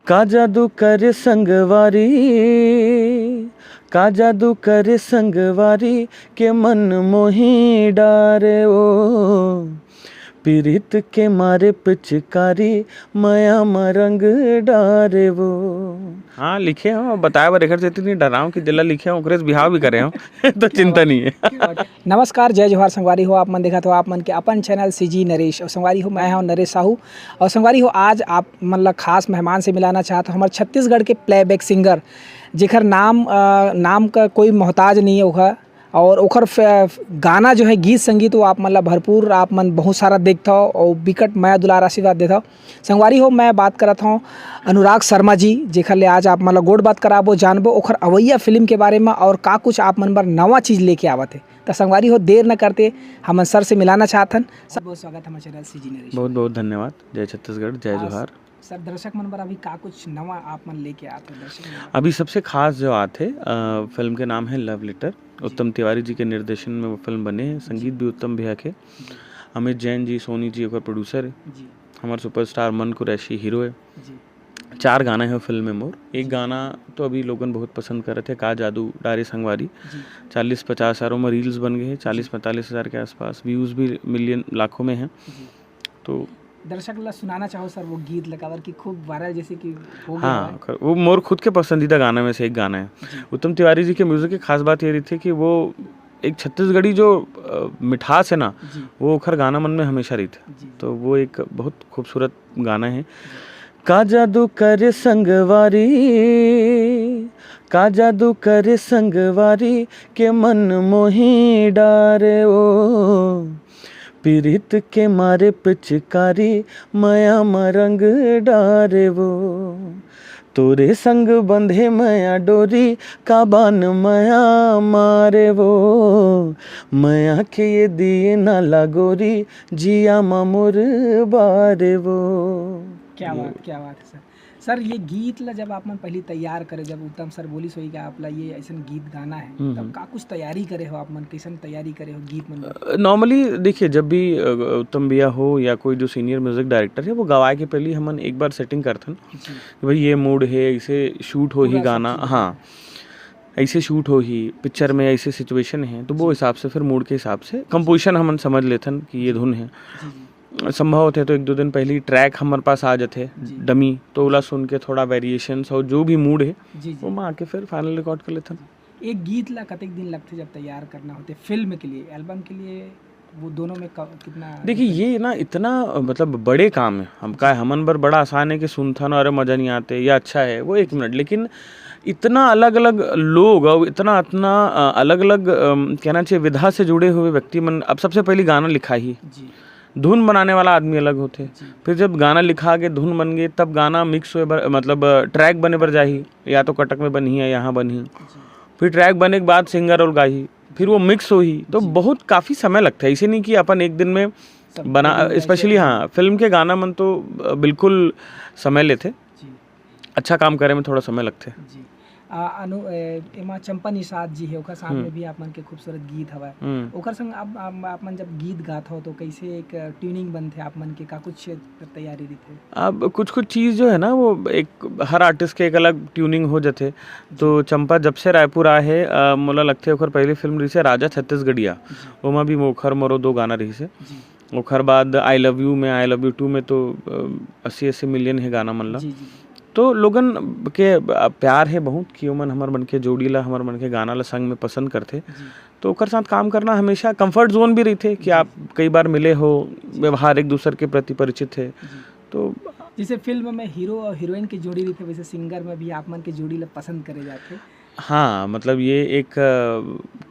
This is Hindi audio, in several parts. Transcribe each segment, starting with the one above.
का जादू करे संगवारी, का जादू करे संगवारी के मन मोही डारे ओ, पीरित के मारे पिचकारी मया मरंग डारे वो। हाँ लिखे हो, बताया बार एकर से इतनी डराऊं कि जिला लिखे हो ओकरे से बिहाव भी करे हो तो चिंता नहीं है। नमस्कार, जय जोहार संगवारी हो। आप मन देखा तो आप मन के अपन चैनल सीजी नरेश और संगवारी हो। मैं हूं नरेश साहू और संगवारी हो आज आप मन ला खास मेहमान से मिलाना चाहता हूं। हमारे छत्तीसगढ़ के प्लेबैक सिंगर जेकर नाम का कोई मोहताज नहीं है ओखर, और ओखर गाना जो है गीत संगीत वो आप मन ला भरपूर आप मन बहुत सारा देखता हो और बिकट माया दुलार आशीर्वाद देता हो। संगवारी हो मैं बात करत हूँ अनुराग शर्मा जी, जेखर ले आज आप मन ला गोड़ बात कराबो, जानबो ओखर अवैया फिल्म के बारे में और का कुछ आप मन बर नवा चीज़ लेके आवत है। तो संगवारी हो देर न करते हम सर से मिलाना चाहतन। सब बहुत स्वागत हमारे चैनल सीजी नरेश। बहुत बहुत धन्यवाद। जय छत्तीसगढ़, जय जोहार। सर दर्शक मन पर अभी का कुछ नवा आप मन लेके आते हैं दर्शक? अभी सबसे खास जो आते फिल्म के नाम है लव लेटर। उत्तम तिवारी जी के निर्देशन में वो फिल्म बने हैं, संगीत भी उत्तम भैया के, अमित जैन जी, सोनी जी ओकर प्रोड्यूसर है, हमारे सुपरस्टार मन कुरैशी हीरो है। 4 गाना है फिल्म में मोर। एक गाना तो अभी लोगन बहुत पसंद कर रहे थे, का जादू डारे संगवारी। 40-50 हज़ारों में रील्स बन गए हैं, 40-45 हज़ार के आसपास व्यूज़ भी मिलियन लाखों में हैं। तो दर्शक ला सुनाना चाहो सर वो गीत लगावर की खूब वायरल जैसे कि हो गया। हाँ, वो मोर खुद के पसंदीदा गाना में से एक गाना है। उत्तम तिवारी जी के म्यूज़िक की खास बात ये रही थी कि वो एक छत्तीसगढ़ी जो मिठास है ना, वो ओखर गाना मन में हमेशा रही थी। तो वो एक बहुत खूबसूरत गाना है। का जादू करे संगवारी, का जादू करे संगवारी के मन मोही डारे ओ, पीरित के मारे पिचकारी मया मरंग डारे वो, तोरे संग बंधे मया डोरी का बान मया मारे वो, मया के ये दिए ना लागोरी जिया मामुर बारे वो। क्या बात है सर। सर ये गीत ला जब आप मन पहली तैयार करे, जब उत्तम सर बोली सोई कि आप ला ये ऐसा गीत गाना है, तब का कुछ तैयारी करे हो आप मन, कैसन तैयारी करे हो गीत मन? नॉर्मली देखिए, जब भी उत्तम भैया हो या कोई जो सीनियर म्यूजिक डायरेक्टर है वो गवाए के पहले हमन एक बार सेटिंग करथन कि भाई ये मूड है, ऐसे शूट हो ही गाना, हाँ ऐसे शूट हो ही पिक्चर में, ऐसे सिचुएशन है, तो वो हिसाब से फिर मूड के हिसाब से कंपोजिशन हमन समझ लेथन कि ये धुन है। संभव होते तो 1-2 दिन पहले ट्रैक हमारे पास आ जाते डमी, तो ओला सुन के थोड़ा वेरिएशंस और जो भी मूड है वो मैं आके फिर फाइनल रिकॉर्ड कर लेता। एक गीत ला कतक दिन लगते जब तैयार करना होते फिल्म के लिए, एल्बम के लिए, वो दोनों में कितना? देखिए ये ना इतना मतलब बड़े काम है, हम का हमन बर बड़ा आसान है कि सुनथन और मज़ा नहीं आते या अच्छा है वो 1 मिनट, लेकिन इतना अलग अलग लोग और इतना अलग अलग कहना चाहिए विधा से जुड़े हुए व्यक्ति मन। अब सबसे पहले गाना लिखा ही, धुन बनाने वाला आदमी अलग होते, फिर जब गाना लिखा के धुन बन गए तब गाना मिक्स हुए, मतलब ट्रैक बने पर जाही, या तो कटक में बनी है यहाँ बनी, फिर ट्रैक बने के बाद सिंगर और गाही, फिर वो मिक्स हो ही, तो बहुत काफ़ी समय लगता है। इसे नहीं कि अपन एक दिन में बना, स्पेशली हाँ फिल्म के गाना मन तो बिल्कुल समय लेते, अच्छा काम करे में थोड़ा समय लगते। एमा चंपा निषाद जी है, ओकर साथ में भी आप मन के खूबसूरत गीत हवा, ओकर संग अब आप मन जब गीत गात हो तो कैसे एक ट्यूनिंग बनते आप मन के, का कुछ तैयारी रही थे? अब कुछ चीज़ जो है ना वो एक हर आर्टिस्ट के एक अलग ट्यूनिंग हो जाते। तो चंपा जब से रायपुर आए है मोला लगते ओकर पहली फिल्म रही से राजा छत्तीसगढ़िया, ओमा भी मोखर मोरो 2 गाना रही से। ओकर बाद आई लव यू में, आई लव यू 2 में तो 80-80 मिलियन है गाना मन ला। तो लोगन के प्यार है बहुत कि ओमन हमार मन के जोड़ी ला, हमार मन के गाना ला संग में पसंद करते, तो ओकर साथ काम करना हमेशा कंफर्ट जोन भी रही थे कि आप कई बार मिले हो, व्यवहार एक दूसरे के प्रति परिचित है। तो जैसे फिल्म में हीरो और हीरोइन की जोड़ी रही थी, वैसे सिंगर में भी आप मन की जोड़ी ला पसंद करे जाते। हाँ मतलब ये एक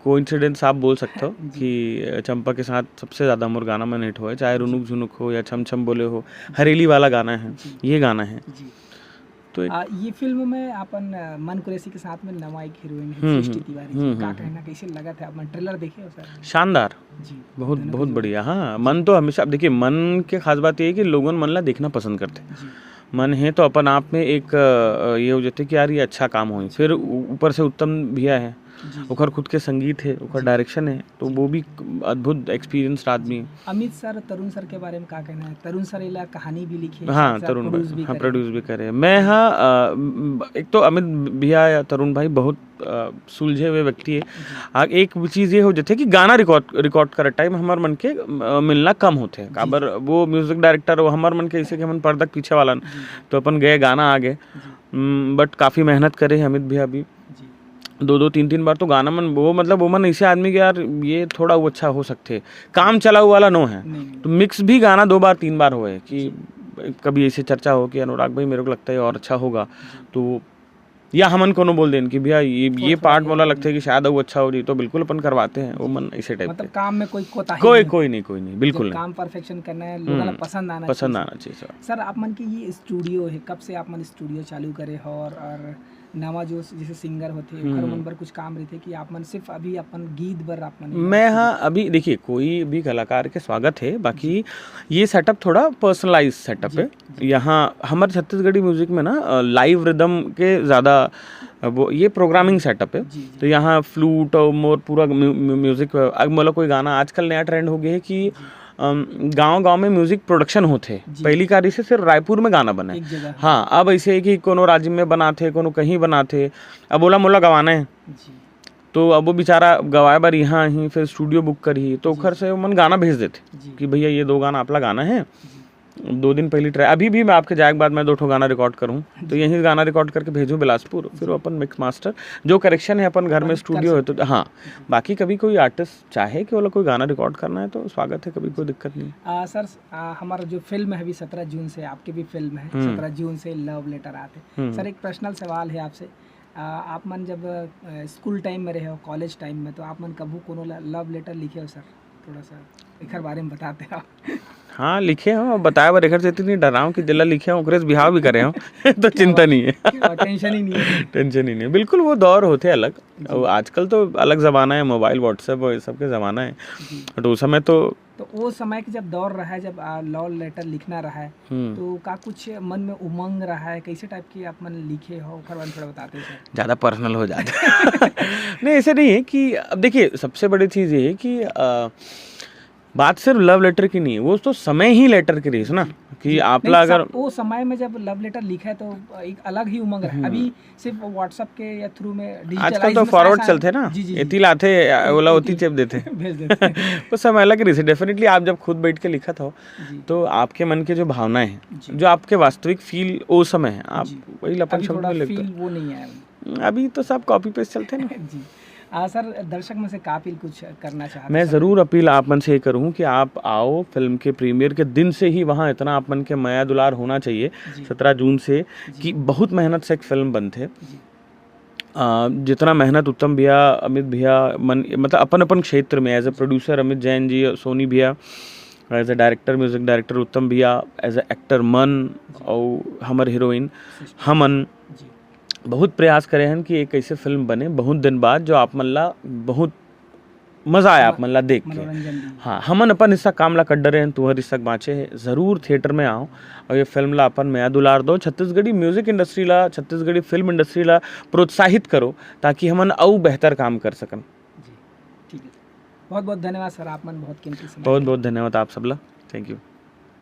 कोइंसिडेंस आप बोल सकते हो कि चंपा के साथ सबसे ज़्यादा मोर गाना में हिट हुआ है, चाहे रुनुक झुनुक हो या छम छम बोले हो, हरेली वाला गाना है, ये गाना है। तो ये फिल्म में अपन मन कुरैशी के साथ में नवा एक हीरोइन है सृष्टि तिवारी जी, का कहना कैसे लगा था? अपन ट्रेलर देखे हो सर? शानदार जी, बहुत बढ़िया। हाँ मन तो हमेशा देखिए, मन के खास बात ये है कि लोगों मन ला देखना पसंद करते, मन है तो अपन आप में एक ये हो जाते कि यार ये अच्छा काम हो, फिर ऊपर से उत्तम भैया है ओकर खुद के संगीत है, ओकर डायरेक्शन है, तो वो भी अद्भुत एक्सपीरियंस्ड आदमी है। अमित सर, तरुण सर के बारे में क्या कहना है? तरुण सर इला कहानी भी लिखी है, हाँ, साथ तरुण प्रोड्यूस भाई भी हाँ करे। प्रोड्यूस भी करे। मैं हाँ एक तो अमित भैया या तरुण भाई बहुत सुलझे हुए व्यक्ति है। एक चीज़ ये हो जाती है कि गाना रिकॉर्ड करे टाइम हमार मन के मिलना कम होते हैं। काबर वो म्यूजिक डायरेक्टर वो हमार मन के ऐसे कि हम पर्दा के पीछे वाला न। तो अपन गए गाना आ गए, बट काफ़ी मेहनत करे अमित भैया भी। जी। 2-2 3-3 बार तो गाना मन वो मतलब वो मन ऐसे आदमी के यार ये थोड़ा वो अच्छा हो सकते, काम चला हुआ वाला नो है। नहीं, तो मिक्स भी गाना 2 बार 3 बार हुए कि कभी ऐसे चर्चा हो कि अनुराग भाई मेरे को लगता है और अच्छा होगा, तो या हमन कोनो बोल देन कि भैया ये पार्ट मोला लगता है कि शायद वो अच्छा हो जी, तो बिल्कुल अपन करवाते हैं। वो मन ऐसे टाइप मतलब काम में कोई कोताही कोई नहीं बिल्कुल जब नहीं। काम परफेक्शन करना है, लोगों को पसंद आना चाहिए सर। सर आप मन की ये स्टूडियो है, कब से आप मन स्टूडियो चालू करे हो? और नवा जो जैसे सिंगर होते ओकर मन पर कुछ काम रहते कि आप मन सिर्फ अभी अपन गीत बर आप मन? मैं हाँ अभी देखिए कोई भी कलाकार के स्वागत है, बाकी ये सेटअप थोड़ा पर्सनलाइज सेटअप है। यहाँ हमारे छत्तीसगढ़ी म्यूजिक में ना लाइव रिदम के ज़्यादा वो ये प्रोग्रामिंग सेटअप है। तो यहाँ फ्लूट और मोर पूरा म्यूजिक मतलब कोई गाना आजकल नया ट्रेंड हो गया है कि गांव-गांव में म्यूजिक प्रोडक्शन होते। पहली कारी से सिर्फ रायपुर में गाना बने। हाँ, अब ऐसे है कि कोनो राज्य में बनाते, कोनो कहीं बनाते। अब बोला मोला गवाना है, तो अब वो बेचारा गवाए बार यहाँ ही फिर स्टूडियो बुक करी, तो घर से मन गाना भेज देते कि भैया ये 2 गाना आपला गाना है। 2 दिन पहले ट्राई अभी भी मैं आपके जाए के बाद मैं 2 ठो गाना रिकॉर्ड करूँ, तो यहीं गाना रिकॉर्ड करके भेजूँ बिलासपुर, फिर अपन मिक्स मास्टर जो करेक्शन है अपन घर में स्टूडियो है तो हाँ। बाकी कभी कोई आर्टिस्ट चाहे कि वो कोई गाना रिकॉर्ड करना है तो स्वागत है, कभी कोई दिक्कत नहीं। सर हमारा जो फिल्म है अभी 17 जून से, आपकी भी फिल्म है 17 जून से लव लेटर आते। सर एक पर्सनल सवाल है आपसे, आप मन जब स्कूल टाइम में रहे हो, कॉलेज टाइम में, तो आप मन कभी कोनो लव लेटर लिखे हो? सर थोड़ा सा एक बारे में बताते हो। हाँ लिखे हो, बताया बार एक से इतनी डराऊँ कि दिल्ला लिखे हो, ओकरे से बिहाव भी करे हो तो चिंता नहीं है। टेंशन ही नहीं है। टेंशन ही नहीं है, बिल्कुल वो दौर होते अलग। और आजकल तो अलग ज़माना है, मोबाइल व्हाट्सएप और ये सब के ज़माना है। तो उस समय तो वो समय के जब दौर रहा है, जब लव लेटर लिखना रहा है, तो का कुछ मन में उमंग रहा है, कैसे टाइप की आप मन लिखे हो थोड़ा बताते हैं? ज़्यादा पर्सनल हो जाता नहीं ऐसे नहीं है कि अब देखिए सबसे बड़ी चीज़ ये है कि बात सिर्फ लव लेटर की नहीं है, वो तो समय ही लेटर की रही है ना कि आपला अगर वो समय में जब लव लेटर लिखा है तो एक अलग ही उमंग है। अभी सिर्फ व्हाट्सएप के या थ्रू में आजकल तो फॉरवर्ड चलते ना, इतनी लाते ओला होती चेप देते भेज देते वो समय अलग रही है। डेफिनेटली आप जब खुद बैठ के लिखा था तो आपके मन के जो भावनाएं हैं, जो आपके वास्तविक फील वो समय है, आप वही लपन शब्द में लिखते हो। वो नहीं है अभी तो सब कॉपी पेस्ट चलते ना। जी सर दर्शक में से अपील कुछ करना चाहते? मैं ज़रूर अपील आप मन से ये करूँ कि आप आओ, फिल्म के प्रीमियर के दिन से ही वहाँ इतना आप मन के माया दुलार होना चाहिए 17 जून से कि बहुत मेहनत से एक फिल्म बनते। जितना मेहनत उत्तम भैया, अमित भैया मतलब अपन क्षेत्र में as a producer Amit Jain ji, Soni भैया, as a director music director Uttam भैया, एज ए एक्टर मन और हमार हीरोइन हमन बहुत प्रयास करे हैं कि एक ऐसे फिल्म बने बहुत दिन बाद जो आप मन ला बहुत मज़ा आया आप मन ला देख के। हाँ हमन अपन हिस्सा काम ला कर डरे हैं, तुहर हिस्सा बाँचे है। ज़रूर थिएटर में आओ और ये फिल्म ला अपन माया दुलार दो, छत्तीसगढ़ी म्यूज़िक इंडस्ट्री ला, छत्तीसगढ़ी फिल्म इंडस्ट्री ला प्रोत्साहित करो ताकि हमन और बेहतर काम कर सकन। ठीक है, बहुत बहुत धन्यवाद सर, आप मन बहुत कीमती समय। बहुत बहुत धन्यवाद आप सब ला, थैंक यू।